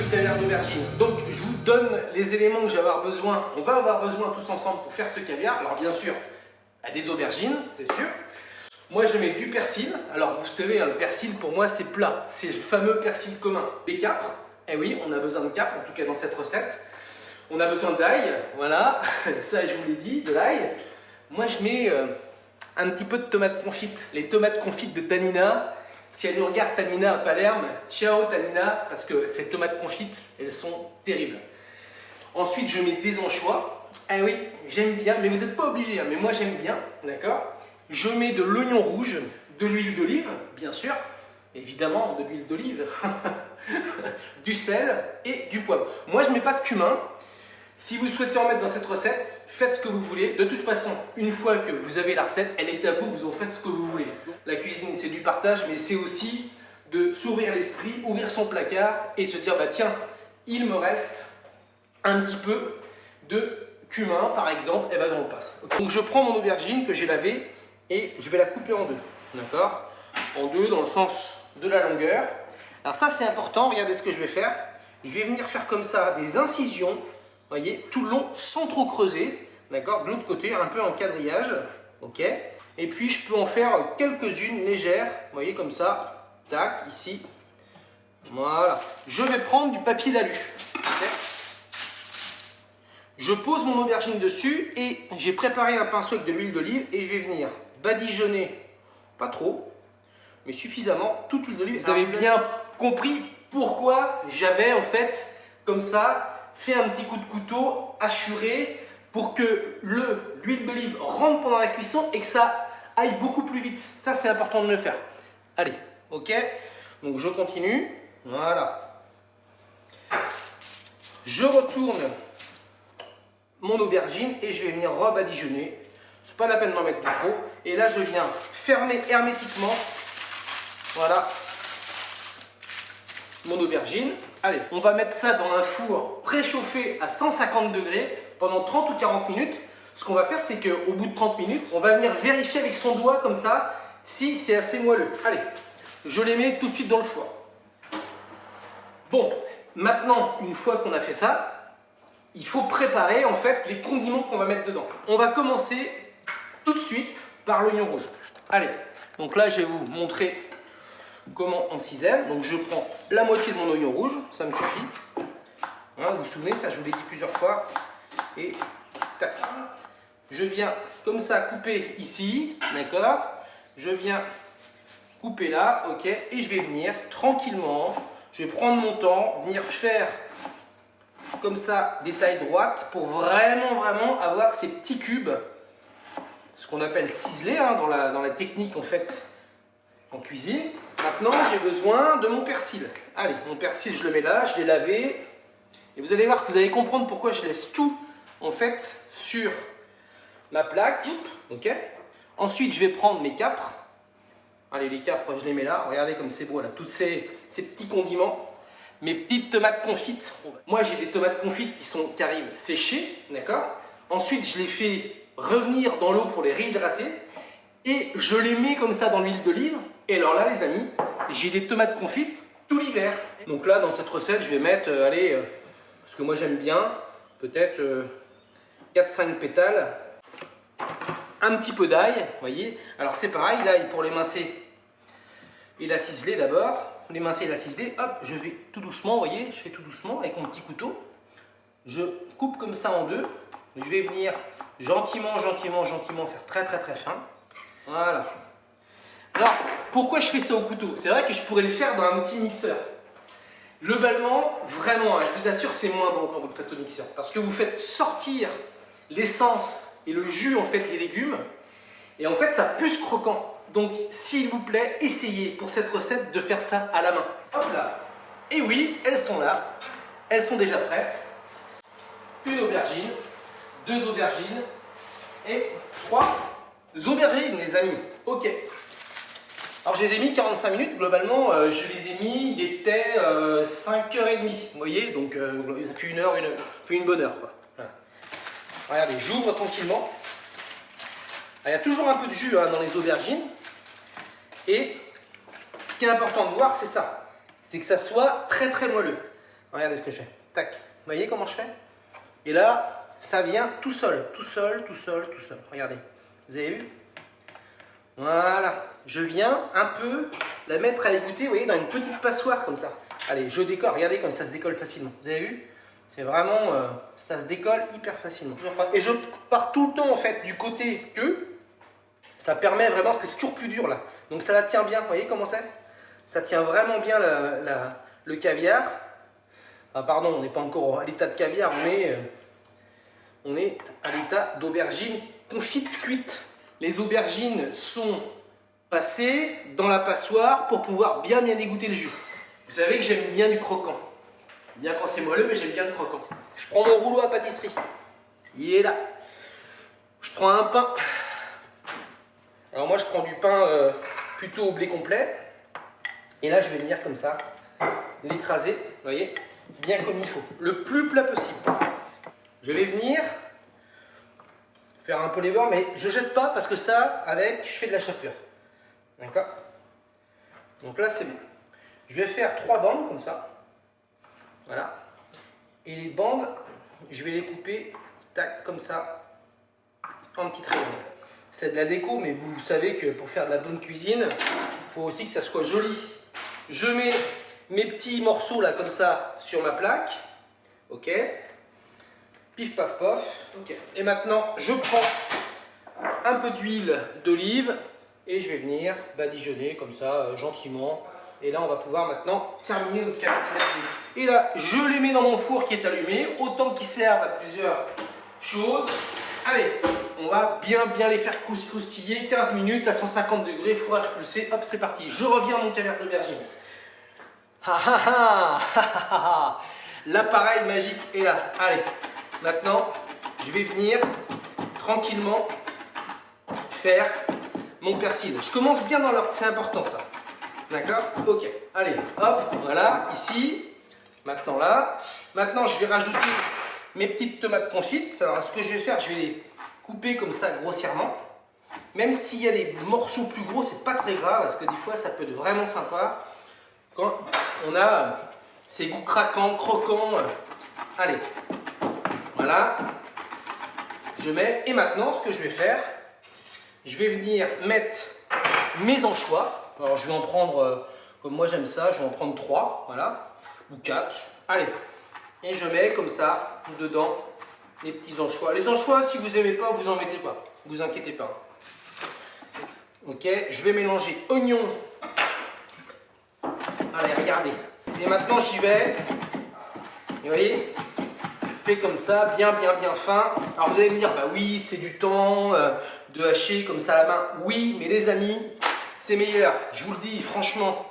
caviar d'aubergine. Donc je vous donne les éléments que je vais avoir besoin. On va avoir besoin tous ensemble pour faire ce caviar. Alors bien sûr, des aubergines, c'est sûr. Moi je mets du persil. Alors vous savez, hein, le persil pour moi c'est plat. C'est le fameux persil commun. Des capres. Eh oui, on a besoin de capres, en tout cas dans cette recette. On a besoin d'ail, voilà. Ça je vous l'ai dit, de l'ail. Moi je mets un petit peu de tomates confites. Les tomates confites de Tanina. Si elle nous regarde, Tanina à Palerme, ciao Tanina, parce que ces tomates confites, elles sont terribles. Ensuite, je mets des anchois. Ah oui, j'aime bien, mais vous n'êtes pas obligé, hein, mais moi j'aime bien, d'accord. Je mets de l'oignon rouge, de l'huile d'olive, bien sûr, évidemment, de l'huile d'olive, du sel et du poivre. Moi, je ne mets pas de cumin. Si vous souhaitez en mettre dans cette recette, faites ce que vous voulez. De toute façon, une fois que vous avez la recette, elle est à vous, vous en faites ce que vous voulez. La cuisine, c'est du partage, mais c'est aussi de s'ouvrir l'esprit, ouvrir son placard et se dire, bah tiens, il me reste un petit peu de cumin, par exemple, et ben on passe. Donc je prends mon aubergine que j'ai lavée et je vais la couper en deux, d'accord? En deux dans le sens de la longueur. Alors ça, c'est important, regardez ce que je vais faire. Je vais venir faire comme ça des incisions, voyez, tout le long sans trop creuser, d'accord, de l'autre côté, un peu en quadrillage, ok. Et puis je peux en faire quelques-unes légères, vous voyez, comme ça, tac, ici, voilà. Je vais prendre du papier d'alu, ok. Je pose mon aubergine dessus et j'ai préparé un pinceau avec de l'huile d'olive et je vais venir badigeonner, pas trop, mais suffisamment, toute l'huile d'olive. Vous avez bien compris pourquoi j'avais en fait, comme ça, fait un petit coup de couteau hachuré pour que l'huile d'olive rentre pendant la cuisson et que ça aille beaucoup plus vite. Ça, c'est important de le faire. Allez, ok. Donc, je continue. Voilà. Je retourne mon aubergine et je vais venir rebadigeonner. C'est pas la peine d'en mettre de trop. Et là, je viens fermer hermétiquement. Voilà. Mon aubergine. Allez, on va mettre ça dans un four préchauffé à 150 degrés pendant 30 ou 40 minutes. Ce qu'on va faire, c'est qu'au bout de 30 minutes, on va venir vérifier avec son doigt comme ça si c'est assez moelleux. Allez, je les mets tout de suite dans le four. Bon, maintenant, une fois qu'on a fait ça, il faut préparer en fait les condiments qu'on va mettre dedans. On va commencer tout de suite par l'oignon rouge. Allez, donc là, je vais vous montrer comment on cisèle. Donc je prends la moitié de mon oignon rouge, ça me suffit. Hein, vous vous souvenez, ça je vous l'ai dit plusieurs fois. Et tac. Je viens comme ça couper ici, d'accord. Je viens couper là, ok. Et je vais venir tranquillement, je vais prendre mon temps, venir faire comme ça des tailles droites pour vraiment avoir ces petits cubes, ce qu'on appelle ciselés hein, dans la technique en fait en cuisine. Maintenant, j'ai besoin de mon persil. Allez, mon persil, je le mets là, je l'ai lavé. Et vous allez voir que vous allez comprendre pourquoi je laisse tout, en fait, sur ma plaque. Ok. Ensuite, je vais prendre mes capres. Allez, les capres, je les mets là. Regardez comme c'est beau, là. Tous ces petits condiments. Mes petites tomates confites. Moi, j'ai des tomates confites qui arrivent séchées, d'accord. Ensuite, je les fais revenir dans l'eau pour les réhydrater. Et je les mets comme ça dans l'huile d'olive. Et alors là, les amis, j'ai des tomates confites tout l'hiver. Donc là, dans cette recette, je vais mettre, allez, parce que moi j'aime bien, peut-être 4-5 pétales. Un petit peu d'ail, vous voyez. Alors c'est pareil, l'ail pour l'émincer et la ciseler d'abord. L'émincer et la ciseler, hop, je vais tout doucement, vous voyez, je fais tout doucement avec mon petit couteau. Je coupe comme ça en deux. Je vais venir gentiment faire très fin. Voilà. Alors, pourquoi je fais ça au couteau? C'est vrai que je pourrais le faire dans un petit mixeur. Globalement, vraiment, je vous assure, c'est moins bon quand vous le faites au mixeur. Parce que vous faites sortir l'essence et le jus en fait des légumes. Et en fait, ça pue croquant. Donc, s'il vous plaît, essayez pour cette recette de faire ça à la main. Hop là. Et oui, elles sont là. Elles sont déjà prêtes. Une aubergine, 2 aubergines et 3 aubergines, les amis. Ok. Alors, je les ai mis 45 minutes. Globalement, je les ai mis, il était 5h30. Vous voyez, donc ça fait une heure, fait une bonne heure. Quoi. Voilà. Regardez, j'ouvre tranquillement. Il y a toujours un peu de jus hein, dans les aubergines. Et ce qui est important de voir, c'est ça. C'est que ça soit très moelleux. Regardez ce que je fais. Tac. Vous voyez comment je fais? Et là, ça vient tout seul. Tout seul, tout seul, tout seul. Regardez. Vous avez vu? Voilà. Je viens un peu la mettre à égoutter, vous voyez, dans une petite passoire comme ça. Allez, je décolle. Regardez comme ça se décolle facilement. Vous avez vu? C'est vraiment... ça se décolle hyper facilement. Et je pars tout le temps, en fait, du côté queue. Ça permet vraiment, parce que c'est toujours plus dur, là. Donc ça la tient bien. Vous voyez comment c'est? Ça tient vraiment bien le caviar. Ah, pardon, on n'est pas encore à l'état de caviar, on est à l'état d'aubergine confite cuite. Les aubergines sont passées dans la passoire pour pouvoir bien égoutter le jus. Vous savez que j'aime bien du croquant. Bien quand c'est moelleux, mais j'aime bien le croquant. Je prends mon rouleau à pâtisserie. Il est là. Je prends un pain. Alors moi, je prends du pain plutôt au blé complet. Et là, je vais venir comme ça, l'écraser, vous voyez, bien comme il faut. Le plus plat possible. Je vais venir faire un peu les bords, mais je ne jette pas parce que ça, avec, je fais de la chapelure. D'accord? Donc là, c'est bon. Je vais faire 3 bandes comme ça. Voilà. Et les bandes, je vais les couper, tac, comme ça, en petites rayons. C'est de la déco, mais vous savez que pour faire de la bonne cuisine, il faut aussi que ça soit joli. Je mets mes petits morceaux là, comme ça, sur ma plaque. Ok. Pif, paf, pof. Okay. Et maintenant, je prends un peu d'huile d'olive et je vais venir badigeonner comme ça, gentiment. Et là, on va pouvoir maintenant terminer notre caviar. Et là, je les mets dans mon four qui est allumé, autant qu'ils servent à plusieurs choses. Allez, on va bien les faire croustiller, 15 minutes à 150 degrés, four à repulser. Hop, c'est parti. Je reviens à mon caviar d'aubergine. L'appareil magique est là. Allez, maintenant, je vais venir tranquillement faire mon persil. Je commence bien dans l'ordre, c'est important ça. D'accord? Ok. Allez, hop, voilà, ici. Maintenant là. Maintenant, je vais rajouter mes petites tomates confites. Alors, ce que je vais faire, je vais les couper comme ça grossièrement. Même s'il y a des morceaux plus gros, c'est pas très grave parce que des fois, ça peut être vraiment sympa quand on a ces goûts craquants, croquants. Allez, voilà. Je mets. Et maintenant, ce que je vais faire, je vais venir mettre mes anchois. Alors, je vais en prendre, comme moi j'aime ça, je vais en prendre 3, voilà, ou 4. Allez, et je mets comme ça dedans les petits anchois. Les anchois, si vous n'aimez pas, vous en mettez pas, vous inquiétez pas. Ok, je vais mélanger oignon. Allez, regardez. Et maintenant, j'y vais. Vous voyez, je fais comme ça, bien fin. Alors, vous allez me dire, bah oui, c'est du temps de hacher comme ça à la main. Oui, mais les amis, c'est meilleur. Je vous le dis, franchement,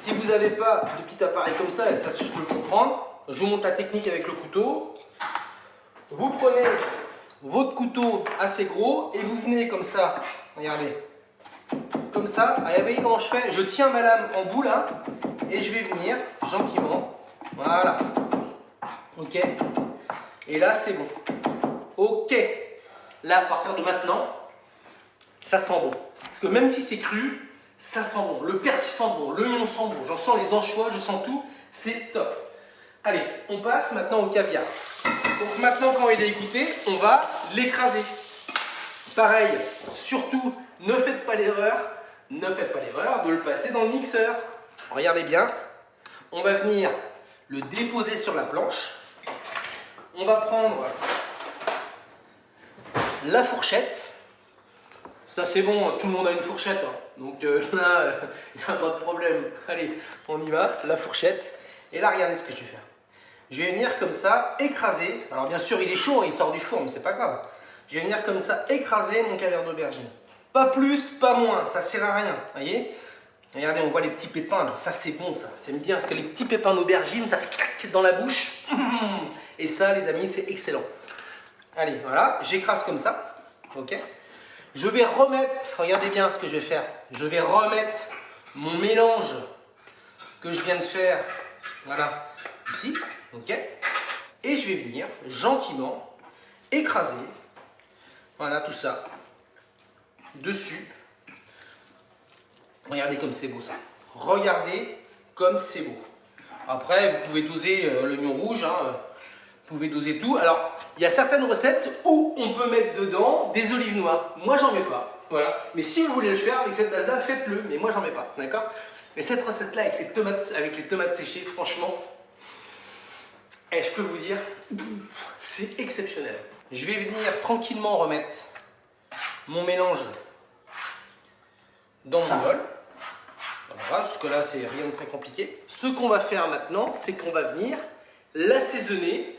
si vous n'avez pas de petit appareil comme ça, et ça, je peux le comprendre, je vous montre la technique avec le couteau. Vous prenez votre couteau assez gros et vous venez comme ça, regardez, comme ça. Allez, vous voyez comment je fais? Je tiens ma lame en bout là et je vais venir gentiment, voilà, ok, et là c'est bon, ok, là à partir de maintenant, ça sent bon, parce que même si c'est cru, ça sent bon, le persil sent bon, l'oignon sent bon, j'en sens les anchois, je sens tout, c'est top. Allez, on passe maintenant au caviar. Donc maintenant, quand il est égouté, on va l'écraser. Pareil, surtout, ne faites pas l'erreur de le passer dans le mixeur. Regardez bien, on va venir le déposer sur la planche. On va prendre la fourchette. Ça c'est bon, tout le monde a une fourchette, hein. Donc là, il n'y a pas de problème. Allez, on y va, la fourchette. Et là, regardez ce que je vais faire. Je vais venir comme ça écraser. Alors bien sûr, il est chaud, il sort du four, mais c'est pas grave. Je vais venir comme ça écraser mon caviar d'aubergine. Pas plus, pas moins, ça sert à rien. Voyez? Regardez, on voit les petits pépins. Là. Ça, c'est bon, ça. J'aime bien parce que les petits pépins d'aubergine, ça fait clac dans la bouche. Et ça, les amis, c'est excellent. Allez, voilà, j'écrase comme ça. Ok. Je vais remettre, regardez bien ce que je vais faire. Je vais remettre mon mélange que je viens de faire. Voilà, ici. Ok, et je vais venir gentiment écraser, voilà tout ça, dessus. Regardez comme c'est beau ça. Regardez comme c'est beau. Après, vous pouvez doser l'oignon rouge, hein, vous pouvez doser tout. Alors, il y a certaines recettes où on peut mettre dedans des olives noires. Moi, j'en mets pas. Voilà. Mais si vous voulez le faire avec cette base-là, faites-le. Mais moi, j'en mets pas. D'accord? Mais cette recette-là avec les tomates séchées, franchement, je peux vous dire, c'est exceptionnel. Je vais venir tranquillement remettre mon mélange dans mon bol. Voilà, jusque-là, c'est rien de très compliqué. Ce qu'on va faire maintenant, c'est qu'on va venir l'assaisonner,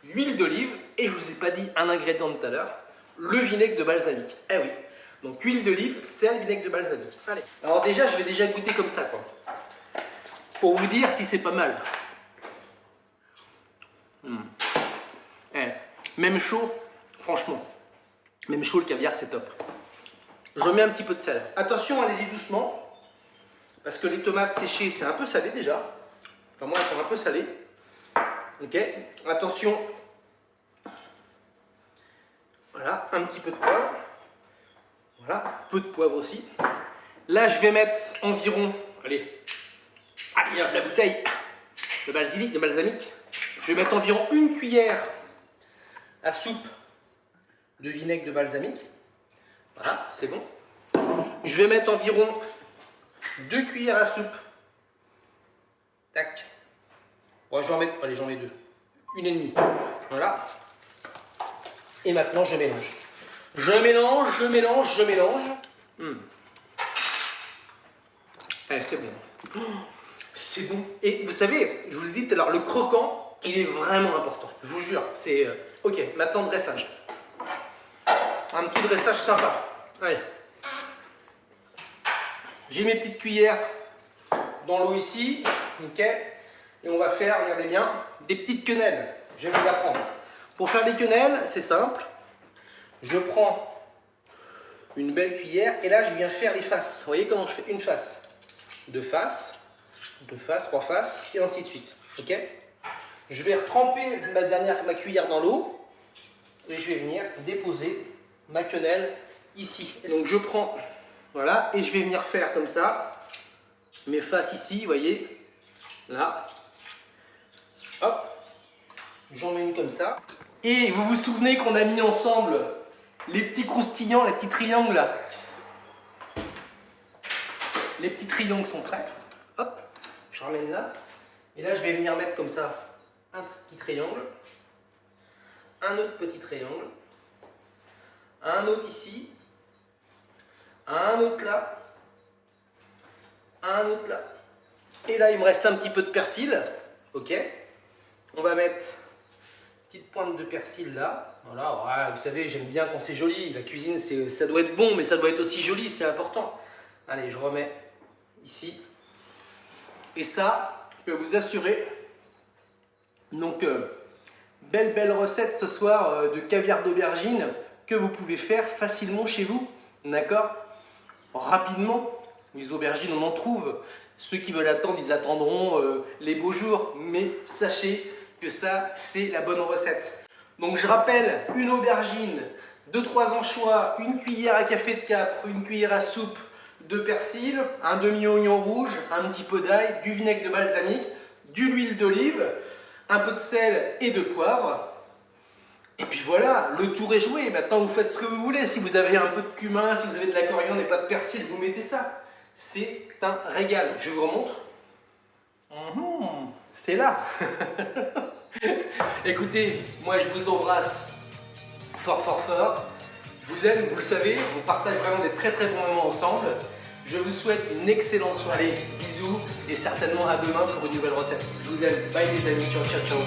huile d'olive, et je ne vous ai pas dit un ingrédient de tout à l'heure, le vinaigre de balsamique. Eh oui, donc huile d'olive, sel, vinaigre de balsamique. Allez. Alors déjà, je vais déjà goûter comme ça, quoi. Pour vous dire si c'est pas mal. Même chaud, franchement, même chaud, le caviar, c'est top. Je mets un petit peu de sel. Attention, allez-y doucement, parce que les tomates séchées, c'est un peu salé déjà. Enfin, moi, elles sont un peu salées. Ok, attention. Voilà, un petit peu de poivre. Voilà, peu de poivre aussi. Là, je vais mettre environ, allez, hop, la bouteille de balsamique. Je vais mettre environ une cuillère à soupe de vinaigre de balsamique. Voilà, c'est bon. Je vais mettre environ 2 cuillères à soupe. Tac. Bon, je vais en mettre, allez, j'en mets 2. 1,5. Voilà. Et maintenant, je mélange. Je mélange. C'est bon. C'est bon. Et vous savez, je vous ai dit tout à l'heure, le croquant, il est vraiment important. Je vous jure, c'est... Ok, maintenant dressage. Un petit dressage sympa. Allez. J'ai mes petites cuillères dans l'eau ici. Ok. Et on va faire, regardez bien, des petites quenelles. Je vais vous apprendre. Pour faire des quenelles, c'est simple. Je prends une belle cuillère et là, je viens faire les faces. Vous voyez comment je fais une face, deux faces, trois faces et ainsi de suite. Ok. Je vais retremper ma cuillère dans l'eau et je vais venir déposer ma quenelle ici. Donc je prends, voilà, et je vais venir faire comme ça mes faces ici, vous voyez, là. Hop, j'en mets une comme ça. Et vous vous souvenez qu'on a mis ensemble les petits croustillants, les petits triangles là. Les petits triangles sont prêts. Hop, je ramène là. Et là, je vais venir mettre comme ça un petit triangle, un autre petit triangle, un autre ici, un autre là, un autre là. Et là, il me reste un petit peu de persil. Ok. On va mettre une petite pointe de persil là. Voilà, ouais, vous savez, j'aime bien quand c'est joli. La cuisine, ça doit être bon, mais ça doit être aussi joli, c'est important. Allez, je remets ici. Et ça, je peux vous assurer. Donc, belle recette ce soir de caviar d'aubergine que vous pouvez faire facilement chez vous. D'accord? Rapidement. Les aubergines, on en trouve. Ceux qui veulent attendre, ils attendront les beaux jours. Mais sachez que ça, c'est la bonne recette. Donc, je rappelle, une aubergine, 2-3 anchois, une cuillère à café de capre, une cuillère à soupe de persil, un demi-oignon rouge, un petit peu d'ail, du vinaigre de balsamique, de l'huile d'olive, un peu de sel et de poivre. Et puis voilà, le tour est joué. Maintenant, vous faites ce que vous voulez. Si vous avez un peu de cumin, si vous avez de la coriandre et pas de persil, vous mettez ça. C'est un régal. Je vous remontre. C'est là. Écoutez, moi je vous embrasse fort. Je vous aime, vous le savez. On partage vraiment des très bons moments ensemble. Je vous souhaite une excellente soirée. Bisous et certainement à demain pour une nouvelle recette. Je vous aime. Bye les amis. Ciao.